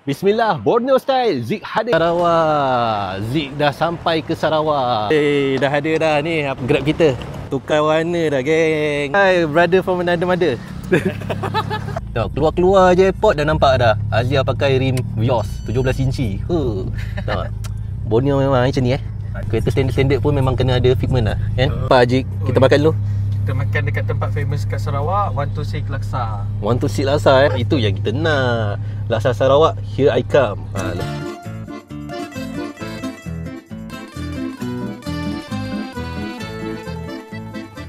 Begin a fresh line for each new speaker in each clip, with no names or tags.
Bismillah, Borneo Style, Zik hadir Sarawak. Zik dah sampai ke Sarawak. Dah hadir dah ni Grab kita. Tukar warna dah, geng. Hai, brother from another mother. Dah keluar-keluar je airport dah nampak dah Azia pakai rim Vios 17 inci. Tak. Borneo memang macam ni Kereta standard-standard pun memang kena ada fitment lah kan. Pak Haji, kita makan dulu.
Kita makan dekat tempat famous kat Sarawak, 126 Laksa.
126 Laksa Itu yang kita nak. Laksa Sarawak, here I come.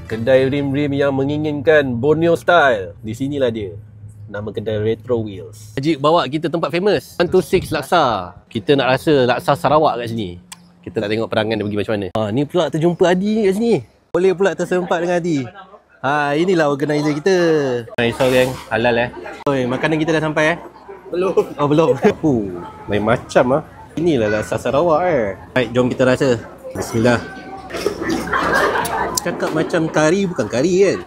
Kedai rim-rim yang menginginkan Borneo Style. Di sinilah dia. Nama kedai Retro Wheels. Haji bawa kita tempat famous 126 Laksa. Kita nak rasa laksa Sarawak kat sini. Kita nak tengok perangan dia pergi macam mana. Ni pula terjumpa Adi kat sini. Boleh pula tersempat dengan Adi. Inilah organizer kita. Risau geng, halal Oi, makanan kita dah sampai
Belum.
Oh belum. Lain macam Inilah laksa Sarawak Baik, jom kita rasa. Bismillah. Cakap macam kari, bukan kari kan.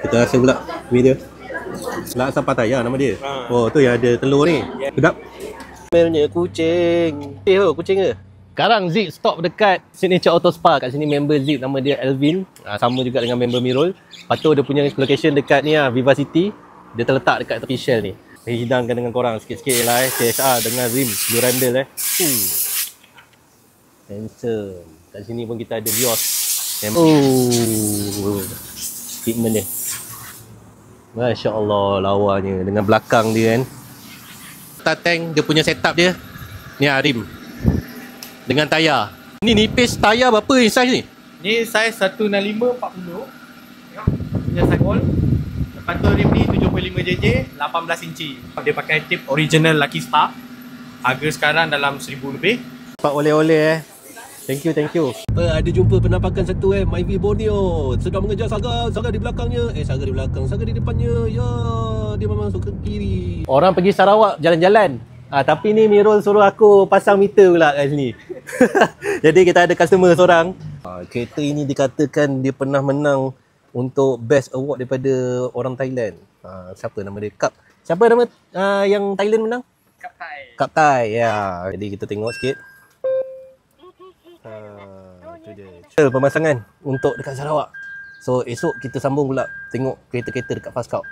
Kita rasa pula video. Laksa Pattaya nama dia. Oh, tu yang ada telur ni. Sedap. Melnya kucing. Kucing ke? Sekarang Zip stop dekat Signature Auto Spa. Kat sini member Zip nama dia Alvin. Sama juga dengan member Mirul. Lepas tu dia punya location dekat ni Viva City. Dia terletak dekat tepi Shell ni. Hidangkan dengan korang sikit-sikit lah CSR dengan rim Durandal handsome. Kat sini pun kita ada Vios. Fitment dia. Masya Allah lawanya. Dengan belakang dia kan. Tank dia punya setup dia. Ni rim dengan tayar. Ni nipis tayar berapa ni size ni?
Ni saiz 165/40. Tengok. Punya sagol. Lepas tu rim ni 75JJ 18 inci. Dia pakai tip original Lucky Star. Harga sekarang dalam 1000 lebih.
Pak oleh-oleh Thank you. Ada jumpa penampakan satu Myvi Borneo. Sedang mengejar Saga di belakangnya. Saga di belakang, Saga di depannya. Ya, dia memang masuk ke kiri. Orang pergi Sarawak jalan-jalan. Tapi ni Mirul suruh aku pasang meter pula kat sini. Jadi kita ada customer seorang. Kereta ini dikatakan dia pernah menang untuk best award daripada orang Thailand. Siapa nama dia? Siapa nama yang Thailand menang? Kap Thai. Ya. Jadi kita tengok sikit. Itu dia. Pemasangan untuk dekat Sarawak. So esok kita sambung pula tengok kereta-kereta dekat Fast Scout.